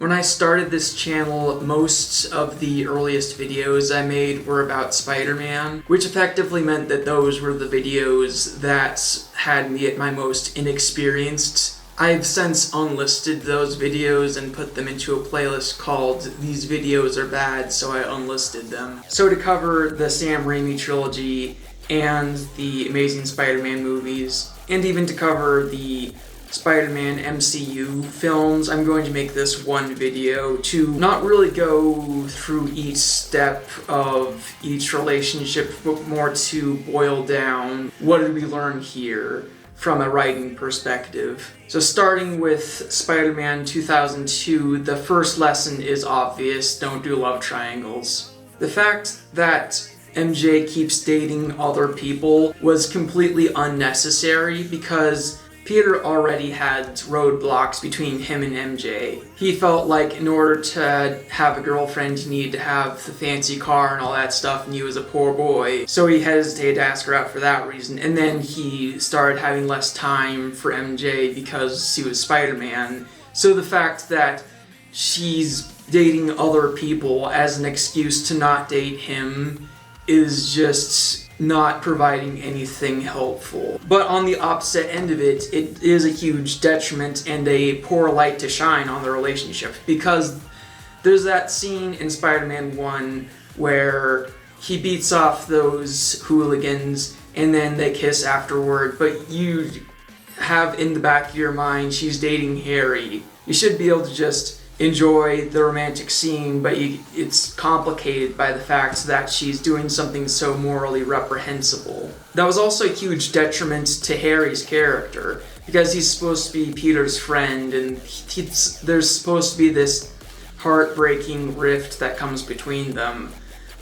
When I started this channel, most of the earliest videos I made were about Spider-Man, which effectively meant that those were the videos that had me at my most inexperienced. I've since unlisted those videos and put them into a playlist called These Videos Are Bad, so I unlisted them. So to cover the Sam Raimi trilogy and the Amazing Spider-Man movies, and even to cover the Spider-Man MCU films, I'm going to make this one video to not really go through each step of each relationship, but more to boil down what did we learn here from a writing perspective. So starting with Spider-Man 2002, the first lesson is obvious: don't do love triangles. The fact that MJ keeps dating other people was completely unnecessary because Peter already had roadblocks between him and MJ. He felt like in order to have a girlfriend, you need to have the fancy car and all that stuff, and he was a poor boy. So he hesitated to ask her out for that reason. And then he started having less time for MJ because he was Spider-Man. So the fact that she's dating other people as an excuse to not date him is just not providing anything helpful. But on the opposite end of it, it is a huge detriment and a poor light to shine on the relationship, because there's that scene in Spider-Man 1 where he beats off those hooligans and then they kiss afterward, but you have in the back of your mind she's dating Harry. You should be able to just enjoy the romantic scene, but it's complicated by the fact that she's doing something so morally reprehensible. That was also a huge detriment to Harry's character, because he's supposed to be Peter's friend, and there's supposed to be this heartbreaking rift that comes between them.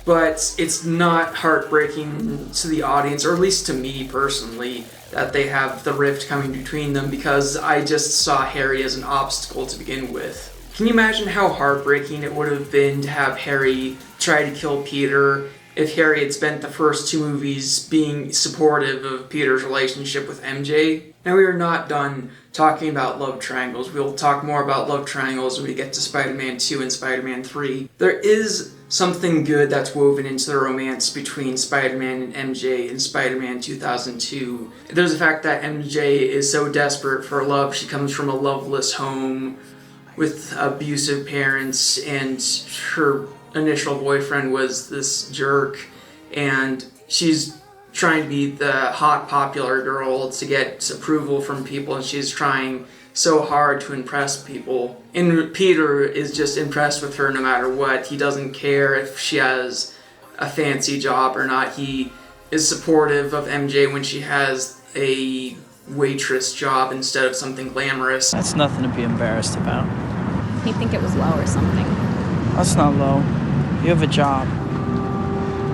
But it's not heartbreaking to the audience, or at least to me personally, that they have the rift coming between them, because I just saw Harry as an obstacle to begin with. Can you imagine how heartbreaking it would have been to have Harry try to kill Peter if Harry had spent the first two movies being supportive of Peter's relationship with MJ? Now, we are not done talking about love triangles. We'll talk more about love triangles when we get to Spider-Man 2 and Spider-Man 3. There is something good that's woven into the romance between Spider-Man and MJ in Spider-Man 2002. There's the fact that MJ is so desperate for love. She comes from a loveless home with abusive parents, and her initial boyfriend was this jerk, and she's trying to be the hot, popular girl to get approval from people, and she's trying so hard to impress people. And Peter is just impressed with her no matter what. He doesn't care if she has a fancy job or not. He is supportive of MJ when she has a waitress job instead of something glamorous. That's nothing to be embarrassed about. You think it was low or something? That's not low. You have a job.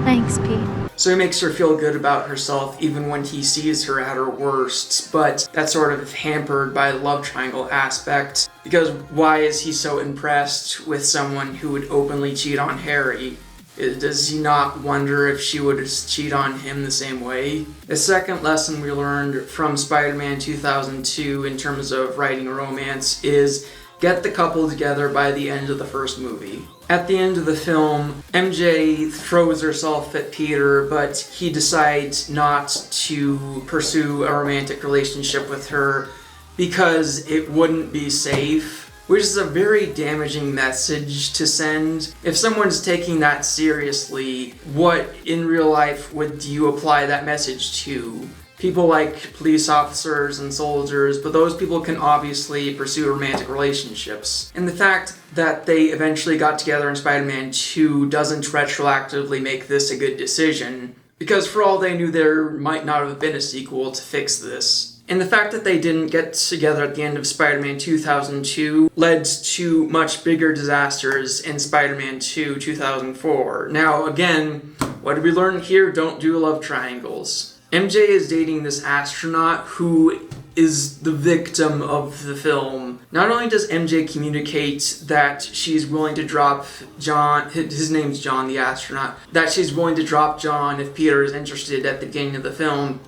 Thanks, Pete. So he makes her feel good about herself even when he sees her at her worst, but that's sort of hampered by the love triangle aspect, because why is he so impressed with someone who would openly cheat on Harry? Does he not wonder if she would cheat on him the same way? The second lesson we learned from Spider-Man 2002 in terms of writing romance is get the couple together by the end of the first movie. At the end of the film, MJ throws herself at Peter, but he decides not to pursue a romantic relationship with her because it wouldn't be safe, which is a very damaging message to send. If someone's taking that seriously, what in real life would you apply that message to? People like police officers and soldiers, but those people can obviously pursue romantic relationships. And the fact that they eventually got together in Spider-Man 2 doesn't retroactively make this a good decision, because for all they knew, there might not have been a sequel to fix this. And the fact that they didn't get together at the end of Spider-Man 2002 led to much bigger disasters in Spider-Man 2 2004. Now, again, what did we learn here? Don't do love triangles. MJ is dating this astronaut who is the victim of the film. Not only does MJ communicate that she's willing to drop John, his name's John the astronaut, that she's willing to drop John if Peter is interested at the beginning of the film.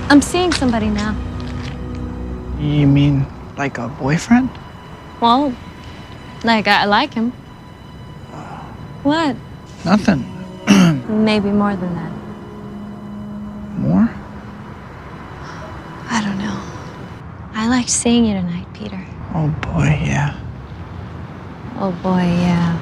I'm seeing somebody now. You mean like a boyfriend? Well, Like, I like him. What? Nothing. Maybe more than that. More? I don't know. I liked seeing you tonight, Peter. Oh boy, yeah. Oh boy, yeah.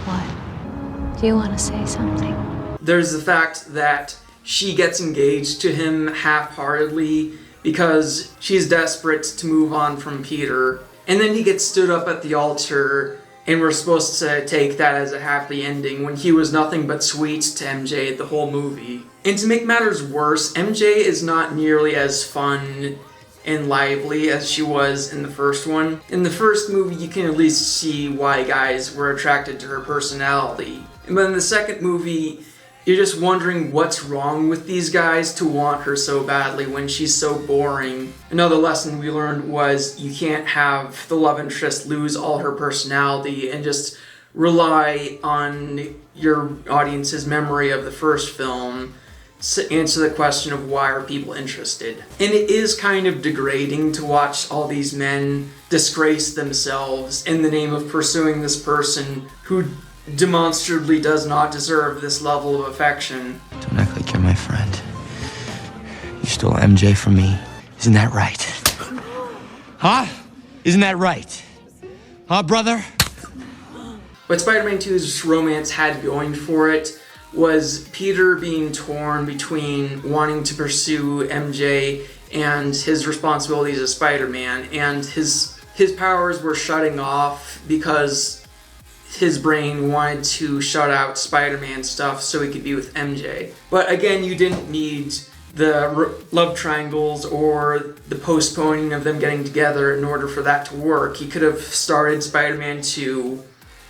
What? Do you want to say something? There's the fact that she gets engaged to him half-heartedly because she's desperate to move on from Peter. And then he gets stood up at the altar, and we're supposed to take that as a happy ending when he was nothing but sweet to MJ the whole movie. And to make matters worse, MJ is not nearly as fun and lively as she was in the first one. In the first movie, you can at least see why guys were attracted to her personality. But in the second movie, you're just wondering what's wrong with these guys to want her so badly when she's so boring. Another lesson we learned was you can't have the love interest lose all her personality and just rely on your audience's memory of the first film to answer the question of why are people interested. And it is kind of degrading to watch all these men disgrace themselves in the name of pursuing this person who demonstrably does not deserve this level of affection. Don't act like you're my friend. You stole MJ from me. Isn't that right? Huh? Isn't that right? Huh, brother? What Spider-Man 2's romance had going for it was Peter being torn between wanting to pursue MJ and his responsibilities as Spider-Man, and his powers were shutting off because his brain wanted to shut out Spider-Man stuff so he could be with MJ. But again, you didn't need the love triangles or the postponing of them getting together in order for that to work. He could have started Spider-Man 2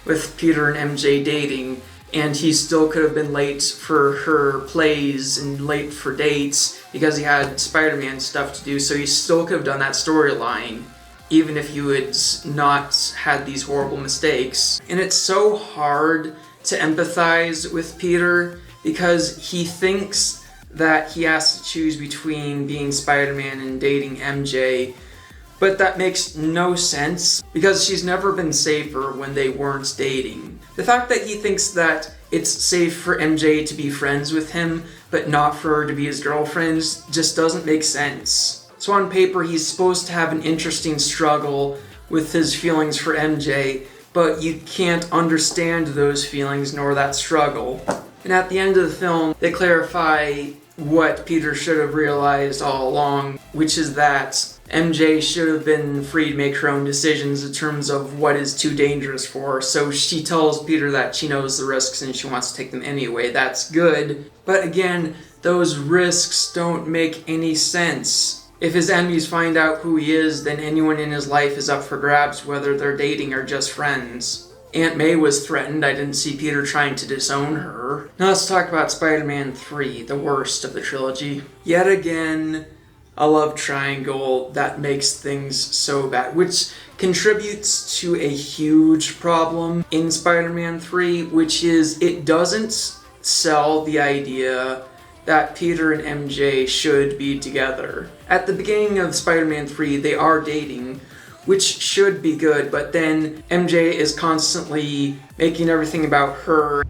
with Peter and MJ dating, and he still could have been late for her plays and late for dates because he had Spider-Man stuff to do, so he still could have done that storyline even if you had not had these horrible mistakes. And it's so hard to empathize with Peter because he thinks that he has to choose between being Spider-Man and dating MJ, but that makes no sense because she's never been safer when they weren't dating. The fact that he thinks that it's safe for MJ to be friends with him but not for her to be his girlfriend just doesn't make sense. So on paper, he's supposed to have an interesting struggle with his feelings for MJ, but you can't understand those feelings nor that struggle. And at the end of the film, they clarify what Peter should have realized all along, which is that MJ should have been free to make her own decisions in terms of what is too dangerous for her. So she tells Peter that she knows the risks and she wants to take them anyway. That's good. But again, those risks don't make any sense. If his enemies find out who he is, then anyone in his life is up for grabs, whether they're dating or just friends. Aunt May was threatened. I didn't see Peter trying to disown her. Now let's talk about Spider-Man 3, the worst of the trilogy. Yet again, a love triangle that makes things so bad, which contributes to a huge problem in Spider-Man 3, which is it doesn't sell the idea that Peter and MJ should be together. At the beginning of Spider-Man 3, they are dating, which should be good, but then MJ is constantly making everything about her.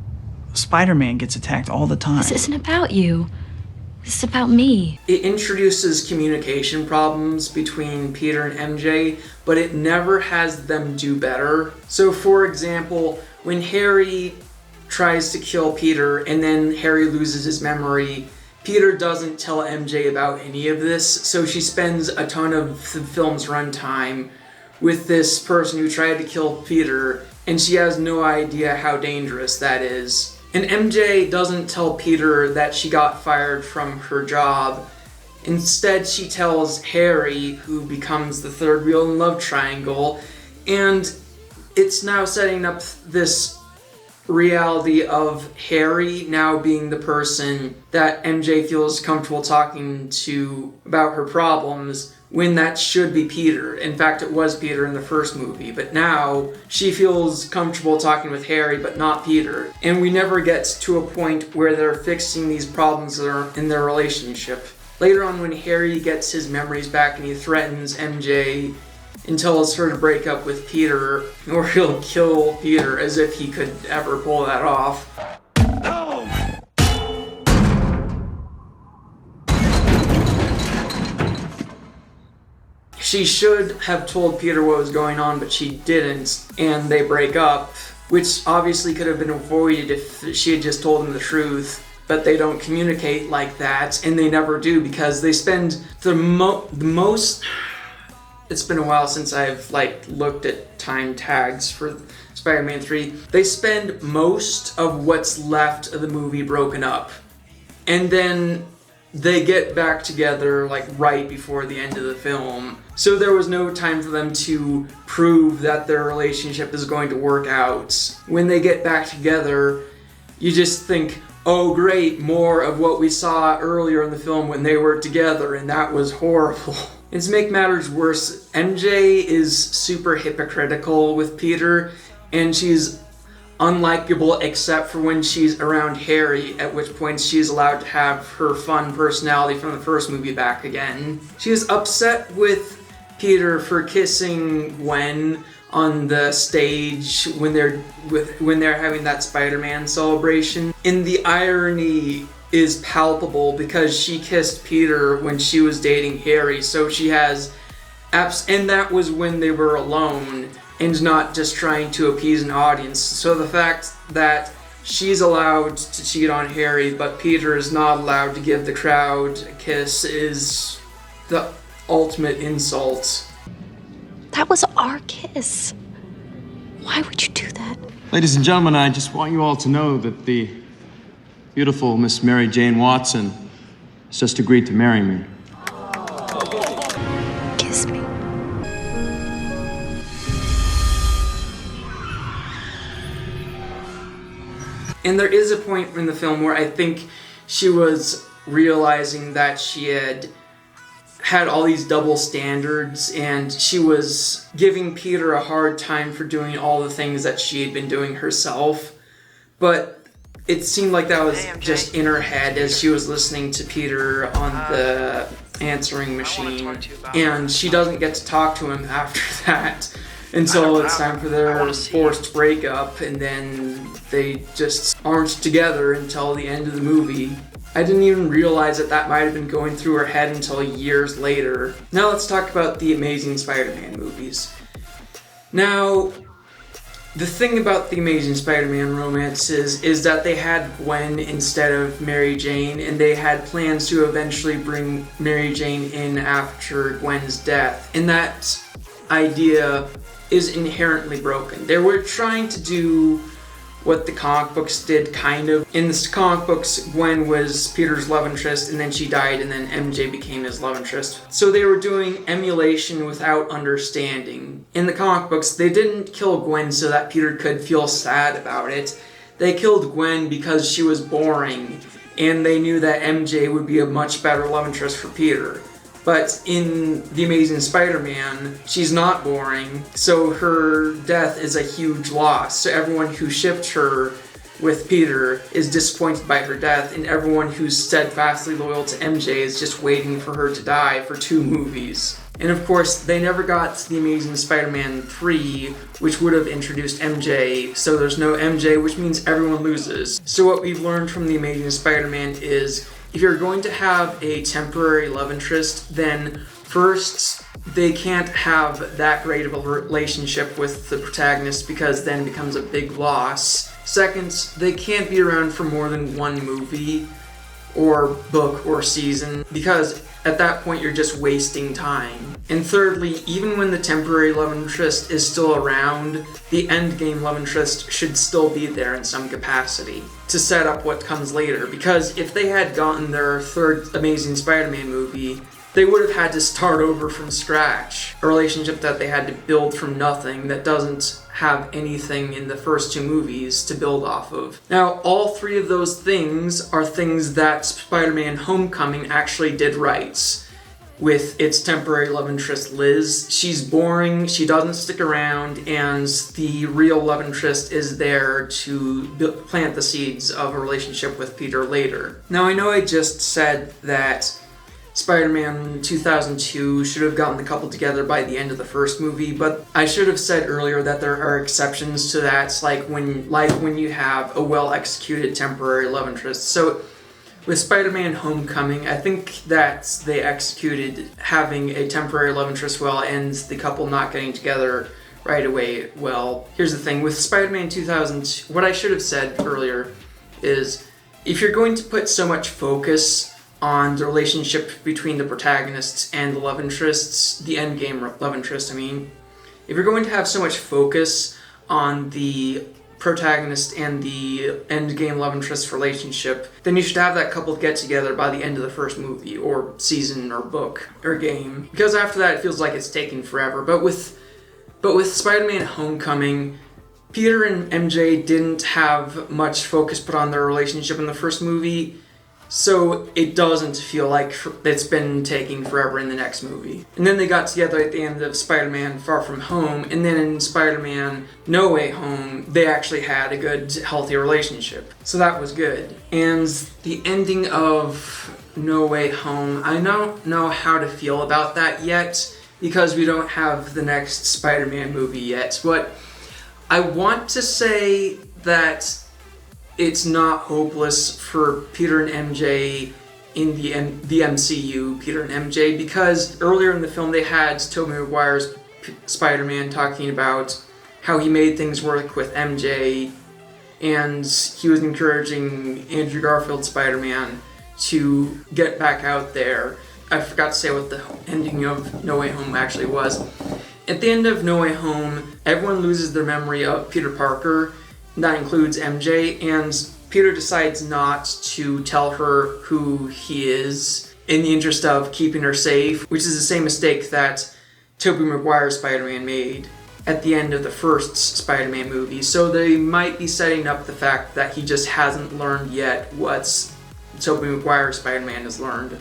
Spider-Man gets attacked all the time. This isn't about you. This is about me. It introduces communication problems between Peter and MJ, but it never has them do better. So for example, when Harry tries to kill Peter and then Harry loses his memory, Peter doesn't tell MJ about any of this, so she spends a ton of the film's runtime with this person who tried to kill Peter, and she has no idea how dangerous that is. And MJ doesn't tell Peter that she got fired from her job. Instead, she tells Harry, who becomes the third wheel in love triangle, and it's now setting up this reality of Harry now being the person that MJ feels comfortable talking to about her problems when that should be Peter. In fact, it was Peter in the first movie, but now she feels comfortable talking with Harry but not Peter. And we never get to a point where they're fixing these problems that are in their relationship. Later on, when Harry gets his memories back and he threatens MJ until it's her to break up with Peter, or he'll kill Peter, as if he could ever pull that off. She should have told Peter what was going on, but she didn't, and they break up, which obviously could have been avoided if she had just told him the truth. But they don't communicate like that, and they never do, because they spend the most... It's been a while since I've looked at time tags for Spider-Man 3. They spend most of what's left of the movie broken up. And then they get back together right before the end of the film. So there was no time for them to prove that their relationship is going to work out. When they get back together, you just think, oh great, more of what we saw earlier in the film when they were together, and that was horrible. And to make matters worse, MJ is super hypocritical with Peter, and she's unlikable except for when she's around Harry, at which point she's allowed to have her fun personality from the first movie back again. She is upset with Peter for kissing Gwen on the stage when they're having that Spider-Man celebration. And the irony is palpable because she kissed Peter when she was dating Harry, so she has and that was when they were alone and not just trying to appease an audience. So the fact that she's allowed to cheat on Harry but Peter is not allowed to give the crowd a kiss is the ultimate insult. That was our kiss. Why would you do that? Ladies and gentlemen, I just want you all to know that the beautiful Miss Mary Jane Watson has just agreed to marry me. Kiss me. And there is a point in the film where I think she was realizing that she had all these double standards, and she was giving Peter a hard time for doing all the things that she had been doing herself. But it seemed like that was just in her head as she was listening to Peter on the answering machine, and she doesn't get to talk to him after that until it's time for their forced breakup, and then they just aren't together until the end of the movie. I didn't even realize that might have been going through her head until years later. Now let's talk about the Amazing Spider-Man movies. Now, the thing about the Amazing Spider-Man romances is that they had Gwen instead of Mary Jane, and they had plans to eventually bring Mary Jane in after Gwen's death. And that idea is inherently broken. They were trying to do what the comic books did, kind of. In the comic books, Gwen was Peter's love interest, and then she died, and then MJ became his love interest. So they were doing emulation without understanding. In the comic books, they didn't kill Gwen so that Peter could feel sad about it. They killed Gwen because she was boring, and they knew that MJ would be a much better love interest for Peter. But in The Amazing Spider-Man, she's not boring, so her death is a huge loss. So everyone who shipped her with Peter is disappointed by her death, and everyone who's steadfastly loyal to MJ is just waiting for her to die for 2 movies. And of course, they never got to The Amazing Spider-Man 3, which would have introduced MJ, so there's no MJ, which means everyone loses. So what we've learned from The Amazing Spider-Man is, if you're going to have a temporary love interest, then first, they can't have that great of a relationship with the protagonist because then it becomes a big loss. Second, they can't be around for more than 1 movie or book or season because at that point you're just wasting time. And thirdly, even when the temporary love interest is still around, the endgame love interest should still be there in some capacity to set up what comes later, because if they had gotten their 3rd Amazing Spider-Man movie, they would have had to start over from scratch. A relationship that they had to build from nothing that doesn't have anything in the first 2 movies to build off of. Now, all 3 of those things are things that Spider-Man Homecoming actually did right. With its temporary love interest, Liz. She's boring, she doesn't stick around, and the real love interest is there to plant the seeds of a relationship with Peter later. Now, I know I just said that Spider-Man 2002 should have gotten the couple together by the end of the first movie, but I should have said earlier that there are exceptions to that, like when you have a well-executed temporary love interest. So with Spider-Man Homecoming, I think that they executed having a temporary love interest well and the couple not getting together right away well. Here's the thing, with Spider-Man 2002, what I should have said earlier is, if you're going to put so much focus on the relationship between the protagonists and the love interests, the endgame love interest, I mean, if you're going to have so much focus on the protagonist and the endgame love interest relationship, then you should have that couple get together by the end of the first movie, or season, or book, or game. Because after that, it feels like it's taking forever. But with Spider-Man Homecoming, Peter and MJ didn't have much focus put on their relationship in the first movie, so it doesn't feel like it's been taking forever in the next movie. And then they got together at the end of Spider-Man Far From Home, and then in Spider-Man No Way Home, they actually had a good, healthy relationship. So that was good. And the ending of No Way Home, I don't know how to feel about that yet, because we don't have the next Spider-Man movie yet. But I want to say that it's not hopeless for Peter and MJ in the MCU, Peter and MJ, because earlier in the film they had Tobey Maguire's Spider-Man talking about how he made things work with MJ, and he was encouraging Andrew Garfield's Spider-Man to get back out there. I forgot to say what the ending of No Way Home actually was. At the end of No Way Home, everyone loses their memory of Peter Parker. That includes MJ, and Peter decides not to tell her who he is in the interest of keeping her safe, which is the same mistake that Tobey Maguire's Spider-Man made at the end of the first Spider-Man movie. So they might be setting up the fact that he just hasn't learned yet what Tobey Maguire's Spider-Man has learned.